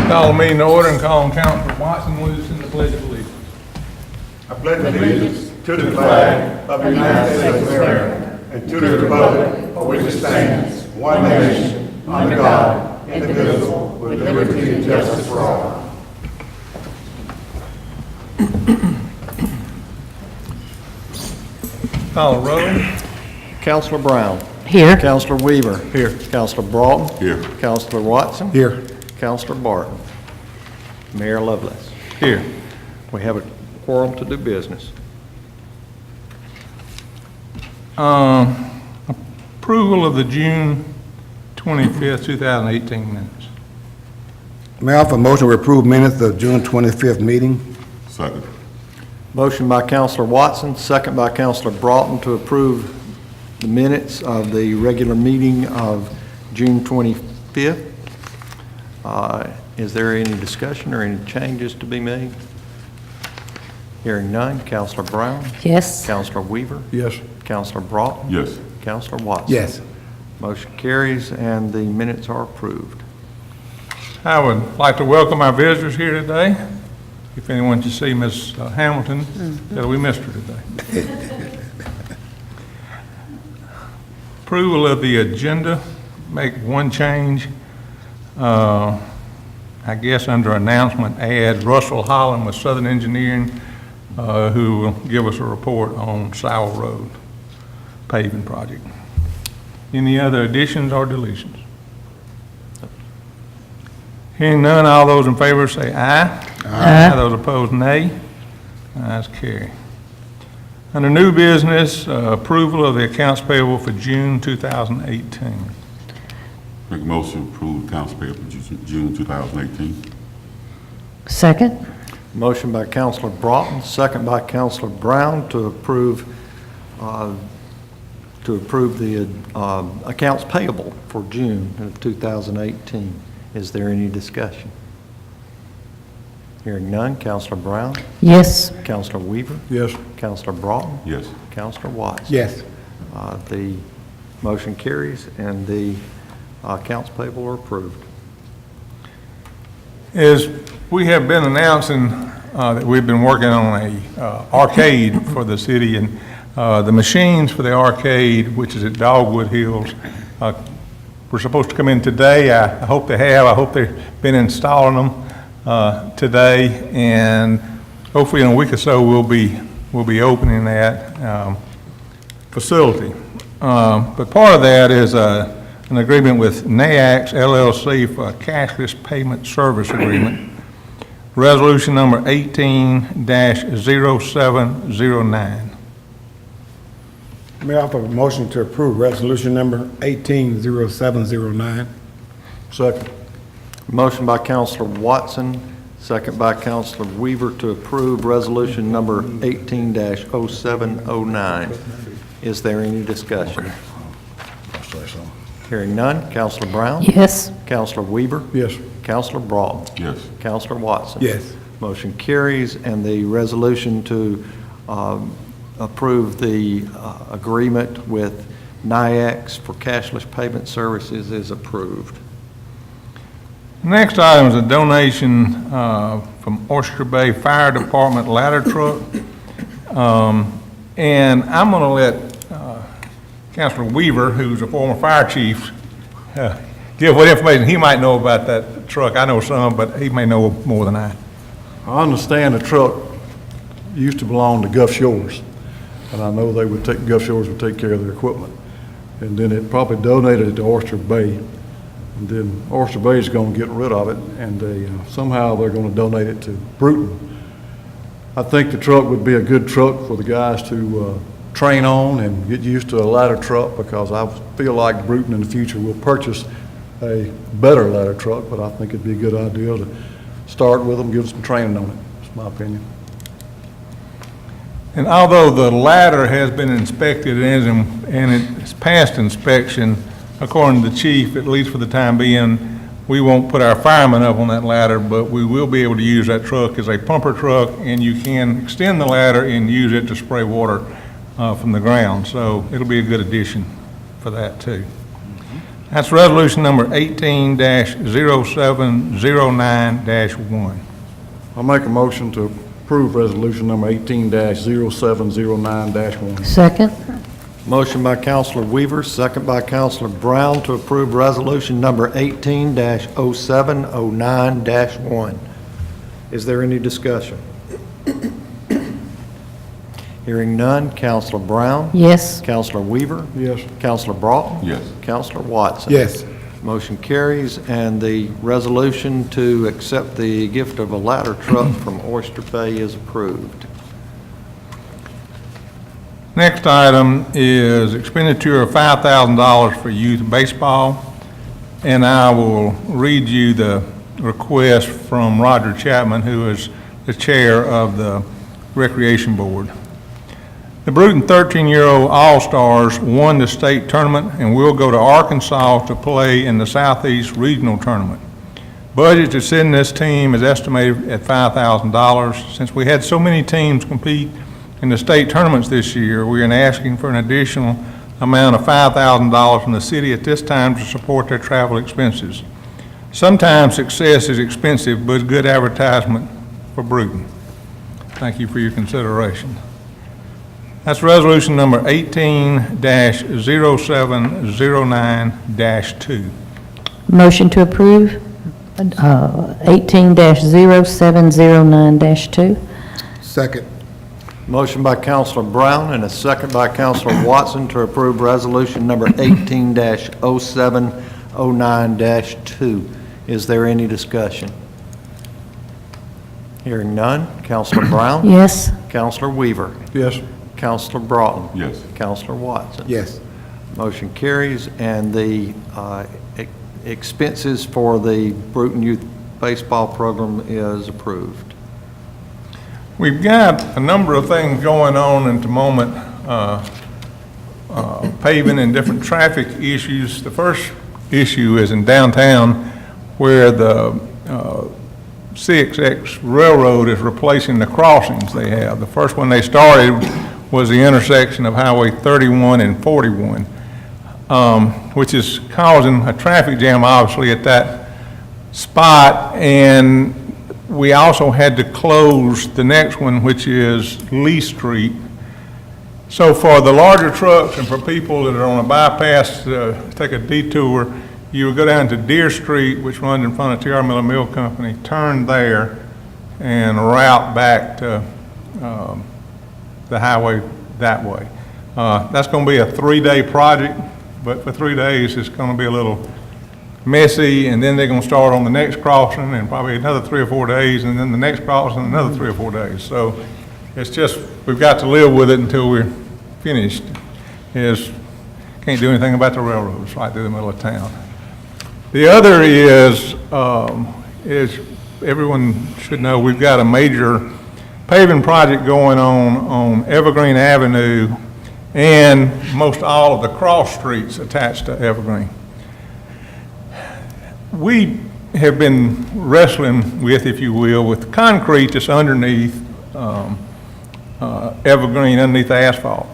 Call the meeting to order and call on Councilor Watson with us in the Pledge of Allegiance. I pledge allegiance to the flag of the United States of America and to the republic for which it stands, one nation, under God, indivisible, with liberty and justice for all. Call the roll. Councilor Brown. Here. Councilor Weaver. Here. Councilor Broughton. Here. Councilor Watson. Here. Councilor Barton. Mayor Lovelace. Here. We have a quorum to do business. Approval of the June 25th, 2018 minutes. May I offer a motion to approve minutes of June 25th meeting? Second. Motion by Councilor Watson, second by Councilor Broughton to approve the minutes of the regular meeting of June 25th. Is there any discussion or any changes to be made? Hearing none. Councilor Brown? Yes. Councilor Weaver? Yes. Councilor Broughton? Yes. Councilor Watson? Yes. Motion carries and the minutes are approved. I would like to welcome our visitors here today. If anyone should see Ms. Hamilton, that we missed her today. Approval of the agenda, make one change. I guess under announcement, add Russell Holland with Southern Engineering, who will give us a report on Sowell Road paving project. Any other additions or deletions? Hearing none, all those in favor say aye. Aye. Those opposed, nay. Ayes carry. Under new business, approval of the accounts payable for June 2018. Make a motion to approve accounts payable for June 2018. Second. Motion by Councilor Broughton, second by Councilor Brown to approve the accounts payable for June of 2018. Is there any discussion? Hearing none. Councilor Brown? Yes. Councilor Weaver? Yes. Councilor Broughton? Yes. Councilor Watson? Yes. The motion carries and the accounts payable are approved. As we have been announcing that we've been working on a arcade for the city, and the machines for the arcade, which is at Dogwood Hills, were supposed to come in today. I hope they have. I hope they've been installing them today, and hopefully in a week or so we'll be opening that facility. But part of that is an agreement with Nayax LLC for a cashless payment service agreement, resolution number 18-0709. May I offer a motion to approve resolution number 180709? Second. Motion by Councilor Watson, second by Councilor Weaver to approve resolution number 18-0709. Is there any discussion? Hearing none. Councilor Brown? Yes. Councilor Weaver? Yes. Councilor Broughton? Yes. Councilor Watson? Yes. Motion carries, and the resolution to approve the agreement with Nayax for cashless payment services is approved. Next item is a donation from Oyster Bay Fire Department ladder truck. And I'm going to let Councilor Weaver, who's a former fire chief, give what information he might know about that truck. I know some, but he may know more than I. I understand the truck used to belong to Gulf Shores, and I know Gulf Shores would take care of their equipment. And then it probably donated it to Oyster Bay, and then Oyster Bay is going to get rid of it, and somehow they're going to donate it to Brewton. I think the truck would be a good truck for the guys to train on and get used to a ladder truck, because I feel like Brewton in the future will purchase a better ladder truck, but I think it'd be a good idea to start with them, give them some training on it. That's my opinion. And although the ladder has been inspected and it's passed inspection, according to the chief, at least for the time being, we won't put our firemen up on that ladder, but we will be able to use that truck as a pumper truck, and you can extend the ladder and use it to spray water from the ground. So it'll be a good addition for that too. That's resolution number 18-0709-1. I'll make a motion to approve resolution number 18-0709-1. Second. Motion by Counselor Weaver, second by Counselor Brown to approve resolution number 18-0709-1. Is there any discussion? Hearing none, Counselor Brown? Yes. Counselor Weaver? Yes. Counselor Broughton? Yes. Counselor Watson? Yes. Motion carries, and the resolution to accept the gift of a ladder truck from Oyster Bay is approved. Next item is expenditure of $5,000 for youth baseball, and I will read you the request from Roger Chapman, who is the chair of the Recreation Board. The Brewton 13-year-old All-Stars won the state tournament and will go to Arkansas to play in the Southeast Regional Tournament. Budget to send this team is estimated at $5,000. Since we had so many teams compete in the state tournaments this year, we are asking for an additional amount of $5,000 from the city at this time to support their travel expenses. Sometimes success is expensive, but it's good advertisement for Brewton. Thank you for your consideration. That's resolution number 18-0709-2. Motion to approve 18-0709-2. Second. Motion by Counselor Brown and a second by Counselor Watson to approve resolution number 18-0709-2. Is there any discussion? Hearing none, Counselor Brown? Yes. Counselor Weaver? Yes. Counselor Broughton? Yes. Counselor Watson? Yes. Motion carries, and the expenses for the Brewton Youth Baseball Program is approved. We've got a number of things going on at the moment, paving and different traffic issues. The first issue is in downtown, where the 6X Railroad is replacing the crossings they have. The first one they started was the intersection of Highway 31 and 41, which is causing a traffic jam, obviously, at that spot. And we also had to close the next one, which is Lee Street. So for the larger trucks and for people that are on a bypass to take a detour, you would go down to Deer Street, which runs in front of T.R. Miller Mill Company, turn there, and route back to the highway that way. That's going to be a 3-day project, but for 3 days it's going to be a little messy, and then they're going to start on the next crossing and probably another 3 or 4 days, and then the next crossing another 3 or 4 days. So it's just, we've got to live with it until we're finished. Can't do anything about the railroads right through the middle of town. The other is everyone should know, we've got a major paving project going on Evergreen Avenue and most all of the cross streets attached to Evergreen. We have been wrestling with, if you will, with concrete that's underneath Evergreen, underneath the asphalt.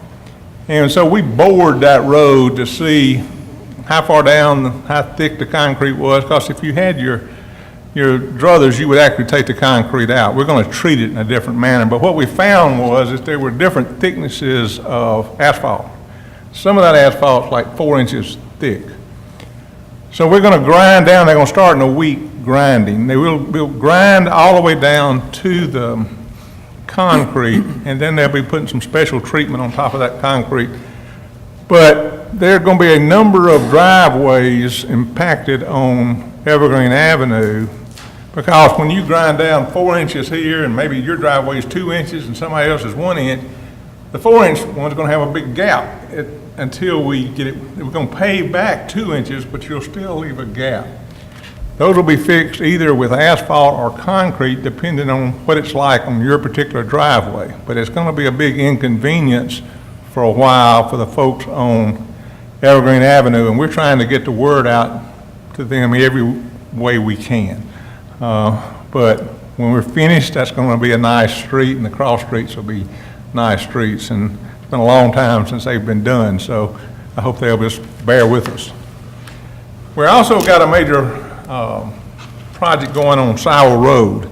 And so we bored that road to see how far down, how thick the concrete was, because if you had your druthers, you would actually take the concrete out. We're going to treat it in a different manner. But what we found was that there were different thicknesses of asphalt. Some of that asphalt's like 4 inches thick. So we're going to grind down. They're going to start in a week grinding. We'll grind all the way down to the concrete, and then they'll be putting some special treatment on top of that concrete. But there are going to be a number of driveways impacted on Evergreen Avenue, because when you grind down 4 inches here, and maybe your driveway is 2 inches and somebody else is 1 inch, the 4-inch one's going to have a big gap until we get it. We're going to pave back 2 inches, but you'll still leave a gap. Those will be fixed either with asphalt or concrete, depending on what it's like on your particular driveway. But it's going to be a big inconvenience for a while for the folks on Evergreen Avenue, and we're trying to get the word out to them every way we can. But when we're finished, that's going to be a nice street, and the cross streets will be nice streets. And it's been a long time since they've been done, so I hope they'll just bear with us. We also got a major project going on Sowell Road,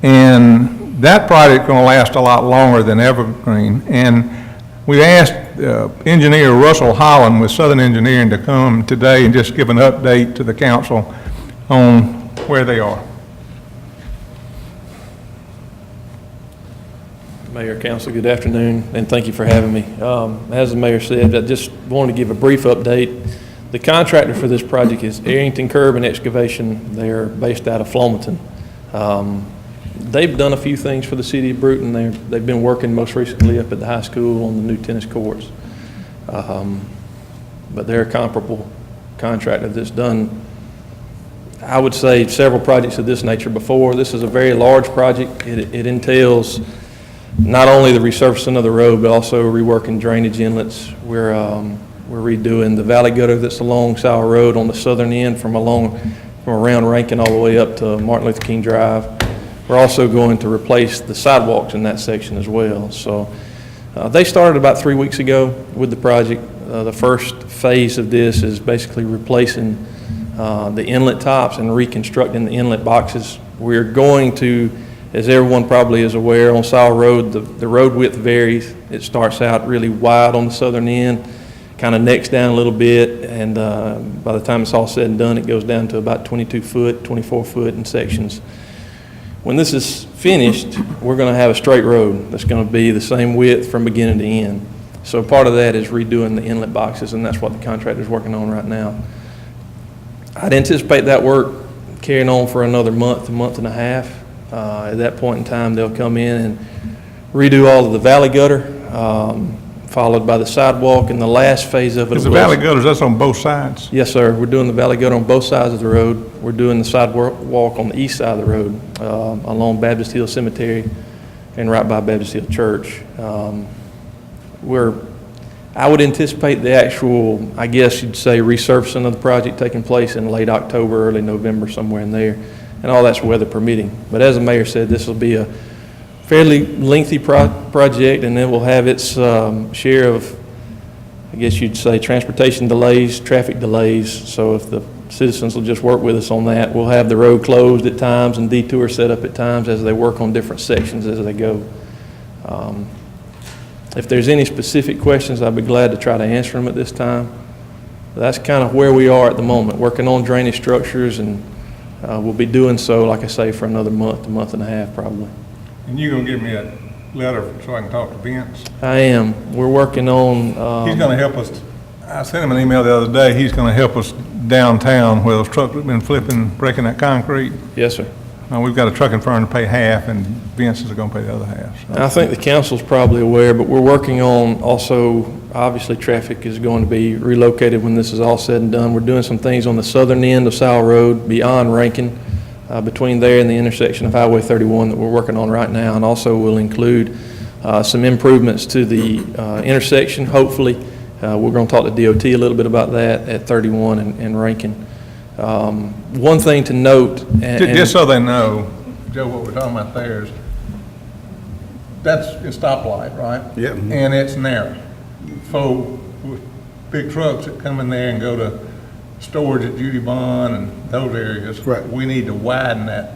and that project going to last a lot longer than Evergreen. And we asked engineer Russell Holland with Southern Engineering to come today and just give an update to the council on where they are. Mayor, Council, good afternoon, and thank you for having me. As the mayor said, I just wanted to give a brief update. The contractor for this project is Arrington Curb and Excavation. They're based out of Flomaton. They've done a few things for the city of Brewton. They've been working most recently up at the high school on the new tennis courts. But they're a comparable contractor that's done, I would say, several projects of this nature before. This is a very large project. It entails not only the resurfacing of the road, but also reworking drainage inlets. We're redoing the valley gutter that's along Sowell Road on the southern end from around Rankin all the way up to Martin Luther King Drive. We're also going to replace the sidewalks in that section as well. So they started about 3 weeks ago with the project. The first phase of this is basically replacing the inlet tops and reconstructing the inlet boxes. We're going to, as everyone probably is aware, on Sowell Road, the road width varies. It starts out really wide on the southern end, kind of necks down a little bit, and by the time it's all said and done, it goes down to about 22 foot, 24 foot in sections. When this is finished, we're going to have a straight road that's going to be the same width from beginning to end. So part of that is redoing the inlet boxes, and that's what the contractor's working on right now. I'd anticipate that work carrying on for another month and a half. At that point in time, they'll come in and redo all of the valley gutter, followed by the sidewalk, and the last phase of it. Is the valley gutters, that's on both sides? Yes, sir. We're doing the valley gutter on both sides of the road. We're doing the sidewalk on the east side of the road, along Baptist Hill Cemetery and right by Baptist Hill Church. I would anticipate the actual, I guess you'd say, resurfacing of the project taking place in late October, early November, somewhere in there, and all that's weather permitting. But as the mayor said, this will be a fairly lengthy project, and it will have its share of, I guess you'd say, transportation delays, traffic delays. So if the citizens will just work with us on that, we'll have the road closed at times and detours set up at times as they work on different sections as they go. If there's any specific questions, I'd be glad to try to answer them at this time. That's kind of where we are at the moment, working on drainage structures, and we'll be doing so, like I say, for another month and a half probably. And you're going to give me a letter so I can talk to Vince? I am. We're working on... He's going to help us. I sent him an email the other day. He's going to help us downtown where those trucks have been flipping, breaking that concrete. Yes, sir. We've got a trucking firm to pay half, and Vince is going to pay the other half. So. I think the council's probably aware, but we're working on also, obviously, traffic is going to be relocated when this is all said and done. We're doing some things on the southern end of Sowell Road beyond Rankin, between there and the intersection of Highway 31 that we're working on right now, and also will include some improvements to the intersection, hopefully. We're going to talk to DOT a little bit about that at 31 and Rankin. One thing to note, just so they know, Joe, what we're talking about there is that's a stoplight, right? Yeah. And it's narrow. So with big trucks that come in there and go to storage at Judy Bond and those areas, right, we need to widen that,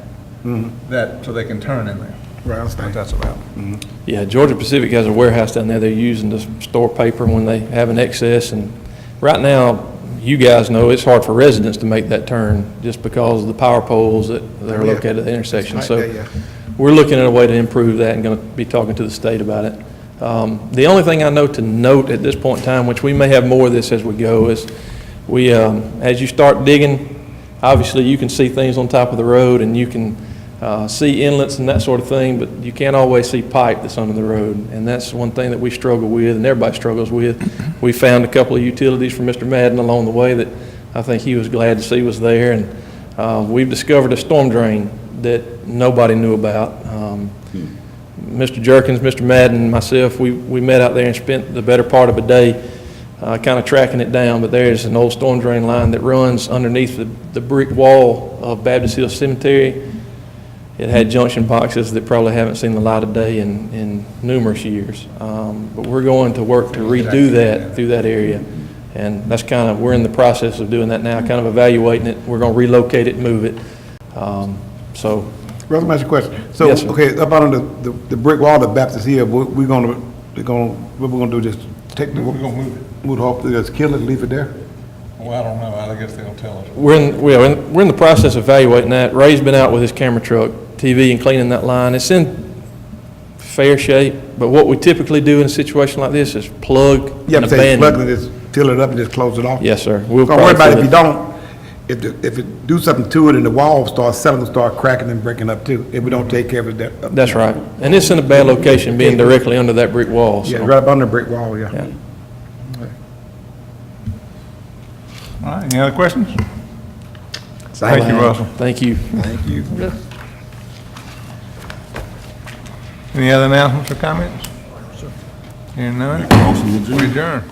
that so they can turn in there. Right, I understand. That's what that's about. Yeah, Georgia Pacific has a warehouse down there they're using to store paper when they have an excess, and right now, you guys know it's hard for residents to make that turn just because of the power poles that are located at the intersection. So we're looking at a way to improve that and going to be talking to the state about it. The only thing I know to note at this point in time, which we may have more of this as we go, is we, as you start digging, obviously you can see things on top of the road and you can see inlets and that sort of thing, but you can't always see pipe that's under the road, and that's one thing that we struggle with and everybody struggles with. We found a couple of utilities from Mr. Madden along the way that I think he was glad to see was there, and we've discovered a storm drain that nobody knew about. Mr. Jerkins, Mr. Madden, and myself, we met out there and spent the better part of a day kind of tracking it down, but there's an old storm drain line that runs underneath the brick wall of Baptist Hill Cemetery. It had junction boxes that probably haven't seen the light of day in numerous years. But we're going to work to redo that through that area And that's kind of, we're in the process of doing that now, kind of evaluating it. We're going to relocate it and move it. So, Russ, let me ask you a question. So, Yes, sir. okay, up on the brick wall, the Baptist here, what we're gonna do, just take the, We're gonna move it. move the whole, just kill it, leave it there? Well, I don't know, I guess they'll tell us. we're in the process of evaluating that. Ray's been out with his camera truck, TV, and cleaning that line. It's in fair shape, but what we typically do in a situation like this is plug Yeah, and I'm saying, plug it, abandon. just fill it up and just close it off? Yes, sir. We'll Don't worry about it probably if you don't, if it do something to it and the wall starts, some of them start cracking and breaking up too, if we don't take care of it. That's right. And it's in a bad location, being directly under that brick wall, Yeah, so. right up under the brick wall, yeah. Yeah. All right, any other questions? Thank you, Russell. Thank you. Thank you. Any other announcements or comments? Hearing none, Make a motion to adjourn. we adjourn.